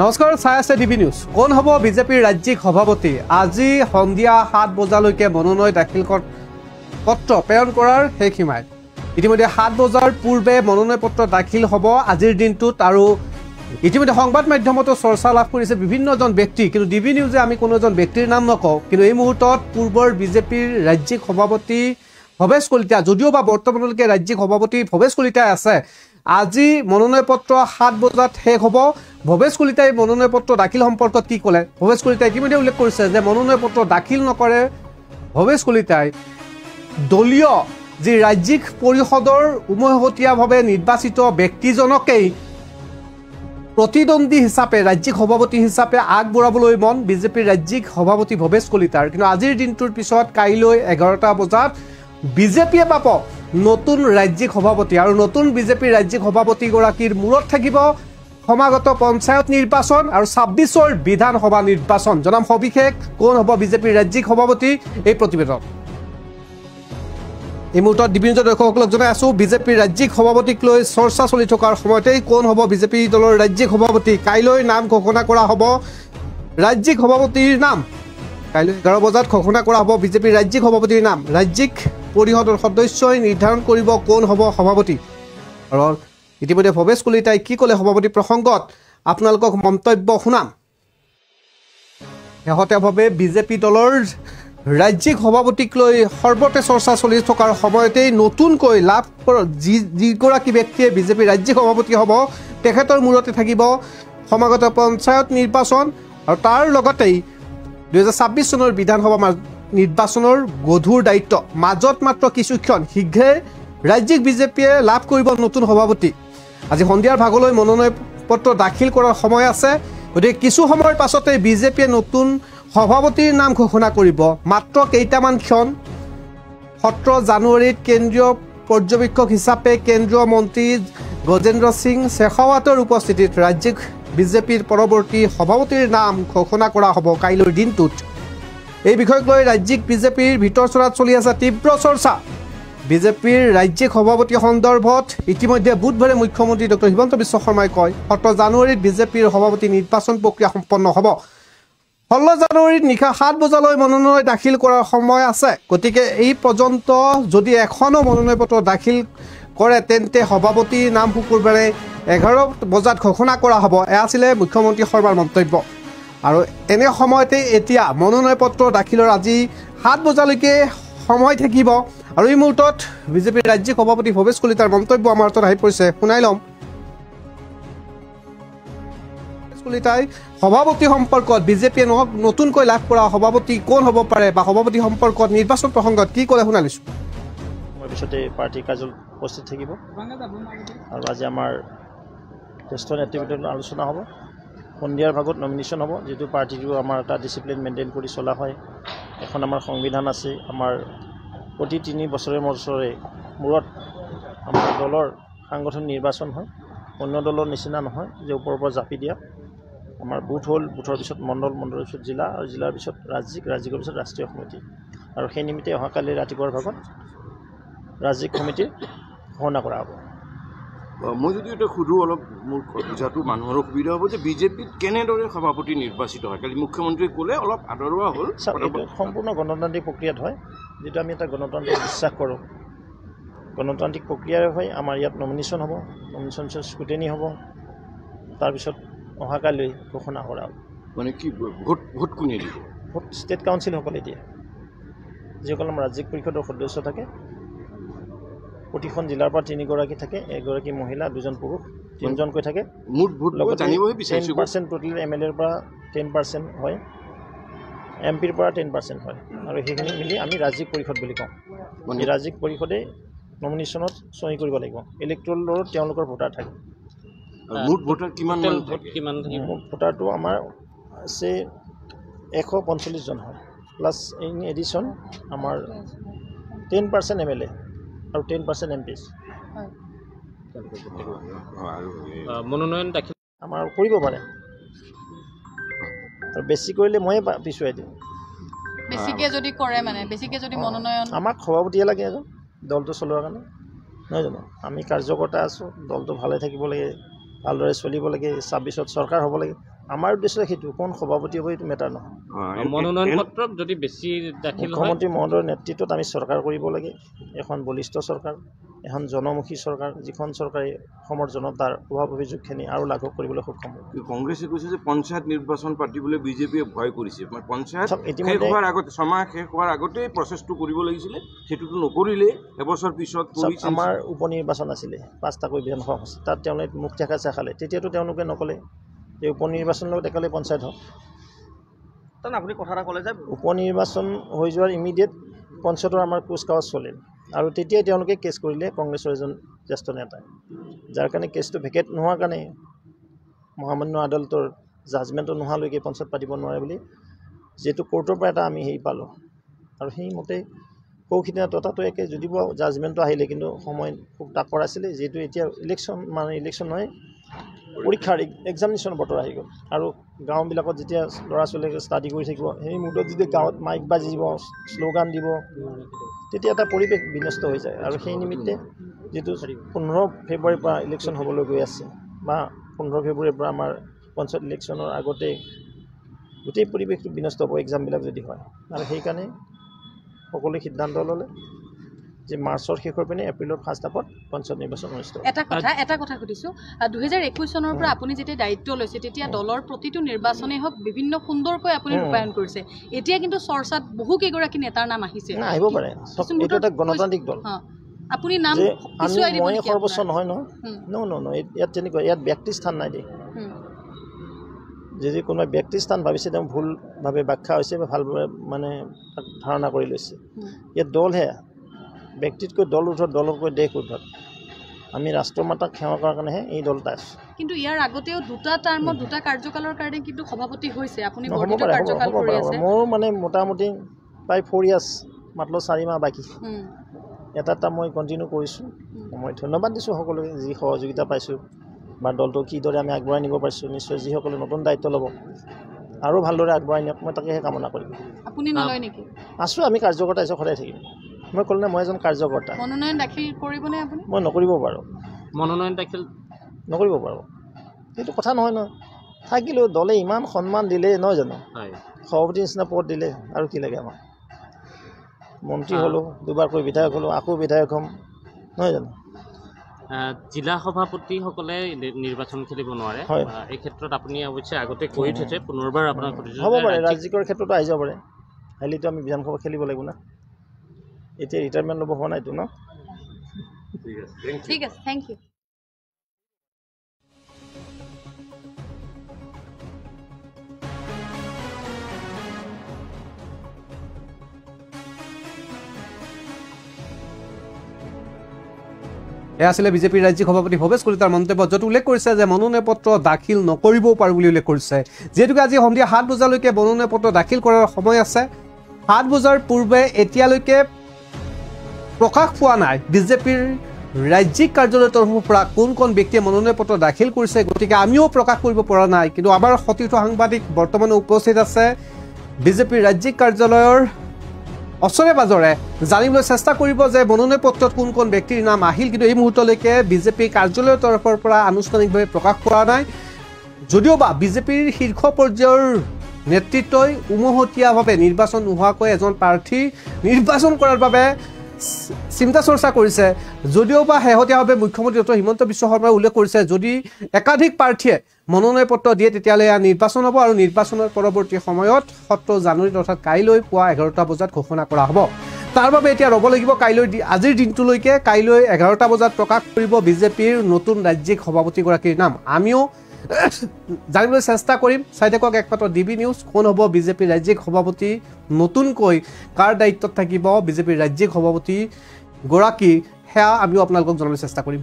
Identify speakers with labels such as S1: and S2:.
S1: নমস্কাৰ, চাই আছে ডিবি নিউজ। কোন হ'ব বিজেপিৰ ৰাজ্যিক সভাপতি? আজি সন্ধিয়া 7 বজালৈকে মনোনয়ন দাখিল পত্ৰ প্ৰেৰণ কৰাৰ শেষ সীমাই। ইতিমধ্যে 7 বজাৰ পূৰ্বে মনোনয়ন পত্ৰ দাখিল হ'ব আজিৰ দিনটোত। আৰু ইতিমধ্যে সংবাদ মাধ্যমতো চৰ্চা লাভ কৰিছে বিভিন্নজন ব্যক্তি, কিন্তু ডিবি নিউজে আমি কোনো এজন ব্যক্তিৰ নাম নকওঁ। কিন্তু এই মুহূৰ্তত পূৰ্বৰ বিজেপিৰ ৰাজ্যিক সভাপতি ভৱেশ কলিতা, যদিও বা বৰ্তমানলৈকে ৰাজ্যিক সভাপতি ভৱেশ কলিতাই আছে, আজি মনোনয়ন পত্ৰ 7 বজাত শেষ হ'ব। ভৱেশ কলিতাই মনোনয়ন পত্ৰ দাখিল সম্পৰ্কত কি ক'লে? ভৱেশ কলিতাই ইতিমধ্যে উল্লেখ কৰিছে যে মনোনয়ন পত্ৰ দাখিল নকৰে ভৱেশ কলিতাই দলীয় যি ৰাজ্যিক পৰিষদৰ উমৈহতীয়াভাৱে নিৰ্বাচিত ব্যক্তিজনকেই প্ৰতিদ্বন্দ্বী হিচাপে ৰাজ্যিক সভাপতি হিচাপে আগবঢ়াবলৈ মন বিজেপিৰ ৰাজ্যিক সভাপতি ভৱেশ কলিতাৰ। কিন্তু আজিৰ দিনটোৰ পিছত কাইলৈ 11টা বজাত বিজেপিয়ে পাব নতুন ৰাজ্যিক সভাপতি, আৰু নতুন বিজেপিৰ ৰাজ্যিক সভাপতিগৰাকীৰ মূৰত থাকিব সমাগত পঞ্চায়ত নিৰ্বাচন আৰু 26ৰ বিধানসভা নিৰ্বাচন। জনাম সবিশেষ কোন হ'ব বিজেপিৰ ৰাজ্যিক সভাপতি এই প্ৰতিবেদন। এই মুহূৰ্তত ডিবি নিউজৰ দৰ্শকসকলক জনাই আছোঁ, বিজেপিৰ ৰাজ্যিক সভাপতিক লৈ চৰ্চা চলি থকাৰ সময়তেই কোন হ'ব বিজেপি দলৰ ৰাজ্যিক সভাপতি। কাইলৈ নাম ঘোষণা কৰা হ'ব ৰাজ্যিক সভাপতিৰ নাম। কাইলৈ 11 বজাত ঘোষণা কৰা হ'ব বিজেপিৰ ৰাজ্যিক সভাপতিৰ নাম। ৰাজ্যিক পৰিষদৰ সদস্যই নিৰ্ধাৰণ কৰিব কোন হ'ব সভাপতি। আৰু ইতিমধ্যে ভৱেশ কলিতাই কি ক'লে সভাপতি প্ৰসংগত আপোনালোকক মন্তব্য শুনাম। শেহতীয়াভাৱে বিজেপি দলৰ ৰাজ্যিক সভাপতিক লৈ সৰ্বতে চৰ্চা চলি থকাৰ সময়তেই নতুনকৈ লাভ যিগৰাকী ব্যক্তিয়ে বিজেপিৰ ৰাজ্যিক সভাপতি হ'ব তেখেতৰ মূৰতে থাকিব সমাগত পঞ্চায়ত নিৰ্বাচন, আৰু তাৰ লগতেই 2026 চনৰ বিধানসভা নিৰ্বাচনৰ গধুৰ দায়িত্ব। মাজত মাত্ৰ কিছুক্ষণ শীঘ্ৰে ৰাজ্যিক বিজেপিয়ে লাভ কৰিব নতুন সভাপতি। আজি সন্ধিয়াৰ ভাগলৈ মনোনয়ন পত্ৰ দাখিল কৰাৰ সময় আছে, গতিকে কিছু সময়ৰ পাছতে বিজেপিয়ে নতুন সভাপতিৰ নাম ঘোষণা কৰিব। মাত্ৰ কেইটামান ক্ষণ। 17 জানুৱাৰীত কেন্দ্ৰীয় পৰ্যবেক্ষক হিচাপে কেন্দ্ৰীয় মন্ত্ৰী গজেন্দ্ৰ সিং শেখাৱাতৰ উপস্থিতিত ৰাজ্যিক বিজেপিৰ পৰৱৰ্তী সভাপতিৰ নাম ঘোষণা কৰা হ'ব কাইলৈৰ দিনটোত। এই বিষয়ক লৈ ৰাজ্যিক বিজেপিৰ ভিতৰচৰাত চলি আছে তীব্ৰ চৰ্চা। বিজেপিৰ ৰাজ্যিক সভাপতি সন্দৰ্ভত ইতিমধ্যে বুধবাৰে মুখ্যমন্ত্ৰী ডক্টৰ হিমন্ত বিশ্ব শৰ্মাই কয় 17 জানুৱাৰীত বিজেপিৰ সভাপতি নিৰ্বাচন প্ৰক্ৰিয়া সম্পন্ন হ'ব। 16 জানুৱাৰীত নিশা 7 বজালৈ মনোনয়ন দাখিল কৰাৰ সময় আছে। গতিকে এই পৰ্যন্ত যদি এখনো মনোনয়ন পত্ৰ দাখিল কৰে তেন্তে সভাপতিৰ নাম শুকুৰবাৰে 11 বজাত ঘোষণা কৰা হ'ব। এয়া আছিলে মুখ্যমন্ত্ৰী শৰ্মাৰ মন্তব্য। আৰু এনে সময়তে এতিয়া মনোনয়ন পত্ৰ দাখিলৰ আজি 7 বজালৈকে সময় থাকিব। আৰু এই মুহূৰ্তত বিজেপিৰ ৰাজ্যিক সভাপতি ভৱেশ কলিতাৰ মন্তব্য আমাৰ হাতত আহি পৰিছে, শুনাই ল'ম। ভৱেশ কলিতাই সভাপতি সম্পৰ্কত বিজেপিয়ে নতুনকৈ লাভ কৰা সভাপতি কোন হ'ব পাৰে বা সভাপতি সম্পৰ্কত নিৰ্বাচন প্ৰসংগত কি ক'লে শুনাই লৈছোঁ।
S2: মই পিছতে পাৰ্টীৰ কাৰ্যালয়ত উপস্থিত থাকিব, আৰু আজি আমাৰ জ্যেষ্ঠ নেতৃবৃন্দৰ আলোচনা হ'ব। সন্ধিয়াৰ ভাগত নমিনেশ্যন হ'ব, যিটো পাৰ্টিটো আমাৰ এটা ডিচিপ্লিন মেইনটেইন কৰি চলা হয়। এখন আমাৰ সংবিধান আছে, আমাৰ প্ৰতি 3 বছৰে মূৰত আমাৰ দলৰ সাংগঠনিক নিৰ্বাচন হয়। অন্য দলৰ নিচিনা নহয় যে ওপৰৰ পৰা জাপি দিয়া। আমাৰ বুথ হ'ল, বুথৰ পিছত মণ্ডল, মণ্ডলৰ পিছত জিলা, আৰু জিলাৰ পিছত ৰাজ্যিকৰ পিছত ৰাষ্ট্ৰীয় সমিতি। আৰু সেই নিমিত্তে অহাকালি ৰাতিপুৱাৰ ভাগত ৰাজ্যিক সমিতিৰ ঘোষণা কৰা হ'ব।
S3: মই যদি এটা সুধোঁ, অলপ মোৰ বুজাটো মানুহৰ সুবিধা হ'ব যে বিজেপিত কেনেদৰে সভাপতি নিৰ্বাচিত হয়? কালি মুখ্যমন্ত্ৰীয়ে ক'লে অলপ আদৰোৱা হ'ল।
S2: এইটো সম্পূৰ্ণ গণতান্ত্ৰিক প্ৰক্ৰিয়াত হয়, যিটো আমি এটা গণতান্ত্ৰিক বিশ্বাস কৰোঁ। গণতান্ত্ৰিক প্ৰক্ৰিয়াৰে হয়। আমাৰ ইয়াত নমিনেশ্যন হ'ব, নমিনেশ্যন পিছত স্ক্ৰুটেনি হ'ব, তাৰপিছত অহাকালি ঘোষণা কৰা হ'ব।
S3: মানে কি ভোট কোনে দিব?
S2: ভোট ষ্টেট কাউন্সিলসকলে দিয়ে, যিসকল আমাৰ ৰাজ্যিক পৰিষদৰ সদস্য থাকে। প্ৰতিখন জিলাৰ পৰা 3 গৰাকী থাকে, 1 গৰাকী মহিলা, 2জন পুৰুষ, 3জনকৈ থাকে।
S3: মুঠ ভোট জানিবহে বিচাৰিছোঁ।
S2: 10% টোটেল MLAৰ পৰা 10% হয়, MP ৰ পৰা 10% হয়, আৰু সেইখিনি মিলি আমি ৰাজ্যিক পৰিষদ বুলি কওঁ। এই ৰাজ্যিক পৰিষদে নমিনেশ্যনত চহী কৰিব লাগিব। ইলেক্ট্ৰলত তেওঁলোকৰ ভোটাৰ থাকে।
S3: মুঠ ভোটাৰ কিমান?
S2: মুঠ ভোটাৰটো আমাৰ আছে 145 জন হয়, প্লাছ ইন এডিশ্যন আমাৰ 10% MLA আৰু 10% MPs।
S4: মনোনয়ন দাখিল
S2: আমাৰ কৰিব পাৰে, আৰু বেছি কৰিলে ময়ে পিছুৱাই দিওঁ।
S5: বেছিকে যদি কৰে, মানে বেছিকে যদি মনোনয়ন,
S2: আমাক সভাপতিয়ে লাগে এজন দলটো চলোৱাৰ কাৰণে, নহয় জানো? আমি কাৰ্যকৰ্তা আছোঁ, দলটো ভালে থাকিব লাগে, ভালদৰে চলিব লাগে, 26ত চৰকাৰ হ'ব লাগে। আমাৰ উদ্দেশ্য সেইটো কোন সভাপতি হ'ব এইটো মেটাৰ নহয়
S4: মনোনয়ন পত্ৰ যদি বেছি দাখিল হয়
S2: মুখ্যমন্ত্ৰী মহোদয়ৰ নেতৃত্বত আমি চৰকাৰ কৰিব লাগে এখন বলিষ্ঠ চৰকাৰ এখন জনমুখী চৰকাৰ যিখন চৰকাৰে অসমৰ জনতাৰ অভাৱ অভিযোগখিনি আৰু লাঘৱ কৰিবলৈ সক্ষম হ'ব
S3: কংগ্ৰেছে কৈছে যে পঞ্চায়ত নিৰ্বাচন পাতিবলৈ বিজেপিয়ে ভয় কৰিছে মানে পঞ্চায়ত
S2: চাওক,
S3: শেষ
S2: ইতিমধ্যে
S3: হোৱাৰ আগতে ছমাহ শেষ হোৱাৰ আগতেই প্ৰচেছটো কৰিব লাগিছিলে সেইটোতো নকৰিলে এবছৰ পিছত কৰি
S2: আমাৰ উপ নিৰ্বাচন আছিলে 5টাকৈ বিধানসভা সমষ্টি তাত তেওঁলোকে মুখ দেখা চাখালে তেতিয়াতো তেওঁলোকে নক'লে যে উপ নিৰ্বাচনৰ লগত একেলগে পঞ্চায়ত হওক
S6: তাৰমানে আপুনি কথা এটা ক'লে যে
S2: উপ নিৰ্বাচন হৈ যোৱাৰ ইমিডিয়েট পঞ্চায়তৰ আমাৰ কুচকাৱাজ চলিল আৰু তেতিয়াই তেওঁলোকে কেছ কৰিলে কংগ্ৰেছৰ এজন জ্যেষ্ঠ নেতাই যাৰ কাৰণে কেছটো ভেকেট নোহোৱাৰ কাৰণে মহামান্য আদালতৰ জাজমেণ্টটো নোহোৱালৈকে পঞ্চায়ত পাতিব নোৱাৰে বুলি যিহেতু কোৰ্টৰ পৰা এটা আমি হেৰি পালোঁ আৰু সেইমতে সৌখিনা ততাতৈয়াকৈ যদিও জাজমেণ্টটো আহিলে কিন্তু সময় খুব তাকৰ আছিলে যিহেতু এতিয়া ইলেকশ্যন নহয় পৰীক্ষাৰ এক্সামিনেশ্যন বতৰ আহি গ'ল আৰু গাঁওবিলাকত যেতিয়া ল'ৰা ছোৱালীয়ে ষ্টাডি কৰি থাকিব সেই মুহূৰ্তত যেতিয়া গাঁৱত মাইক বাজিব শ্লোগান দিব তেতিয়া এটা পৰিৱেশ বিনষ্ট হৈ যায় আৰু সেই নিমিত্তে যিটো 15 ফেব্ৰুৱাৰীৰ পৰা ইলেকশ্যন হ'বলৈ গৈ আছে বা 15 ফেব্ৰুৱাৰীৰ পৰা আমাৰ পঞ্চায়ত ইলেকশ্যনৰ আগতে গোটেই পৰিৱেশটো বিনষ্ট হ'ব এক্সামবিলাক যদি হয় আৰু সেইকাৰণে সকলোৱে সিদ্ধান্ত ল'লে যে মাৰ্চৰ শেষৰ পিনে এপ্ৰিলৰ ফাৰ্ষ্ট হাফত পঞ্চায়ত নিৰ্বাচন অনুষ্ঠিত হ'ব
S5: এটা কথা সুধিছোঁ 2021 চনৰ পৰা আপুনি যেতিয়া দায়িত্ব লৈছে তেতিয়া দলৰ প্ৰতিটো নিৰ্বাচনেই হওক বিভিন্ন সুন্দৰকৈ আপুনি ৰূপায়ণ কৰিছে এতিয়া কিন্তু চৰ্চাত বহু কেইগৰাকী নেতাৰ নাম আহিছে
S2: আহিব পাৰে এইটো এটা গণতান্ত্ৰিক দল
S5: আপুনি নাম
S2: যে
S5: পিছুৱাই দিব
S2: মই
S5: নেকি
S2: সৰ্বোচ্চ
S5: আপোনাৰ?
S2: নহয় ন ইয়াত তেনেকুৱা ইয়াত ব্যক্তিৰ স্থান নাই দেই যদি কোনোবাই ব্যক্তিৰ স্থান ভাবিছে তেওঁ ভুলভাৱে ব্যাখ্যা হৈছে বা ভালভাৱে মানে ধাৰণা কৰি লৈছে ইয়াত দলহে ব্যক্তিতকৈ দল উদ্ধত দলতকৈ দেশ উদ্ধত আমি ৰাষ্ট্ৰমাতাক সেৱা কৰাৰ কাৰণেহে এই দলটা আছে
S5: কিন্তু ইয়াৰ আগতেও দুটা টাৰ্মত দুটা কাৰ্যকালৰ কাৰণে কিন্তু সভাপতি হৈছে আপুনি
S2: হ'ব
S5: বৰ্ধিত
S2: পাৰে
S5: কাৰ্যকাল
S2: হ'ব
S5: কৰি
S2: পাৰে
S5: আছে
S2: মোৰ মানে মোটামুটি প্ৰায় 4 ইয়াৰ্ছ মাত্ৰ 4 মাহ বাকী এটা মই কণ্টিনিউ কৰিছোঁ মই ধন্যবাদ দিছোঁ সকলোকে যি সহযোগিতা পাইছোঁ বা দলটো কিদৰে আমি আগবঢ়াই নিব পাৰিছোঁ নিশ্চয় যিসকলে নতুন দায়িত্ব ল'ব আৰু ভালদৰে আগবঢ়াই নিয়ক মই তাকেহে কামনা কৰিম
S5: আপুনি নলয় নেকি
S2: আছোঁ আমি কাৰ্যকৰ্তা হিচাপে সদায় থাকিম মই ক'লো নে মই এজন কাৰ্যকৰ্তা
S5: মনোনয়ন দাখিল কৰিবনে আপুনি
S2: মই নকৰিব পাৰোঁ
S4: মনোনয়ন দাখিল
S2: নকৰিব পাৰোঁ সেইটো কথা নহয় থাকিলেও দলে ইমান সন্মান দিলে নহয় জানো
S4: হয়
S2: সভাপতি নিচিনা পদ দিলে আৰু কি লাগে আমাক মন্ত্ৰী হ'লোঁ দুবাৰকৈ বিধায়ক হ'লোঁ আকৌ বিধায়ক হ'ম নহয় জানো
S4: জিলা সভাপতিসকলে নিৰ্বাচন খেলিব নোৱাৰে
S2: হয়।
S4: এই ক্ষেত্ৰত আপুনি অৱশ্যে আগতে কৈ থৈছে পুনৰবাৰ আপোনাক সুধিছোঁ
S2: হ'ব
S4: যে
S2: পাৰে
S4: ৰাজ্যিক
S2: ৰাজ্যিকৰ ক্ষেত্ৰতো আহি যাব পাৰে আহিলেতো আমি বিধানসভা খেলিব লাগিব না এতিয়া ৰিটায়াৰমেণ্ট ল'ব হোৱা নাইতো ন
S5: ঠিক আছে থেংক ইউ
S1: এয়া আছিলে বিজেপিৰ ৰাজ্যিক সভাপতি ভৱেশ কলিতাৰ মন্তব্য য'ত উল্লেখ কৰিছে যে মনোনয়ন পত্ৰ দাখিল নকৰিবও পাৰোঁ বুলি উল্লেখ কৰিছে যিহেতুকে আজি সন্ধিয়া 7 বজালৈকে মনোনয়ন পত্ৰ দাখিল কৰাৰ সময় আছে 7 বজাৰ পূৰ্বে এতিয়ালৈকে প্ৰকাশ পোৱা নাই বিজেপিৰ ৰাজ্যিক কাৰ্যালয়ৰ তৰফৰ পৰা কোন ব্যক্তিয়ে মনোনয়ন পত্ৰ দাখিল কৰিছে গতিকে আমিও প্ৰকাশ কৰিব পৰা নাই কিন্তু আমাৰ সতীৰ্থ সাংবাদিক বৰ্তমানে উপস্থিত আছে বিজেপিৰ ৰাজ্যিক কাৰ্যালয়ৰ অচৰে বাজৰে জানিবলৈ চেষ্টা কৰিব যে মনোনয়ন পত্ৰত কোন ব্যক্তিৰ নাম আহিল কিন্তু এই মুহূৰ্তলৈকে বিজেপি কাৰ্যালয়ৰ তৰফৰ পৰা আনুষ্ঠানিকভাৱে প্ৰকাশ কৰা নাই যদিও বা বিজেপিৰ শীৰ্ষ পৰ্যায়ৰ নেতৃত্বই উমহতীয়াভাৱে নিৰ্বাচন নোহোৱাকৈ এজন প্ৰাৰ্থী নিৰ্বাচন কৰাৰ বাবে চিন্তা চৰ্চা কৰিছে যদিও বা শেহতীয়াভাৱে মুখ্যমন্ত্ৰী ডক্টৰ হিমন্ত বিশ্ব শৰ্মাই উল্লেখ কৰিছে যদি একাধিক প্ৰাৰ্থীয়ে মনোনয়ন পত্ৰ দিয়ে তেতিয়াহ'লে এয়া নিৰ্বাচন হ'ব আৰু নিৰ্বাচনৰ পৰৱৰ্তী সময়ত 17 জানুৱাৰীত অৰ্থাৎ কাইলৈ পুৱা 11টা বজাত ঘোষণা কৰা হ'ব তাৰ বাবে এতিয়া ৰ'ব লাগিব কাইলৈ আজিৰ দিনটোলৈকে কাইলৈ 11টা বজাত প্ৰকাশ কৰিব বিজেপিৰ নতুন ৰাজ্যিক সভাপতিগৰাকীৰ নাম আমিও জানিবলৈ চেষ্টা কৰিম চাই থাকক একমাত্ৰ ডিবি নিউজ কোন হ'ব বিজেপিৰ ৰাজ্যিক সভাপতি নতুনকৈ কাৰ দায়িত্বত থাকিব বিজেপিৰ ৰাজ্যিক সভাপতি গৰাকী সেয়া আমিও আপোনালোকক জনাবলৈ চেষ্টা কৰিম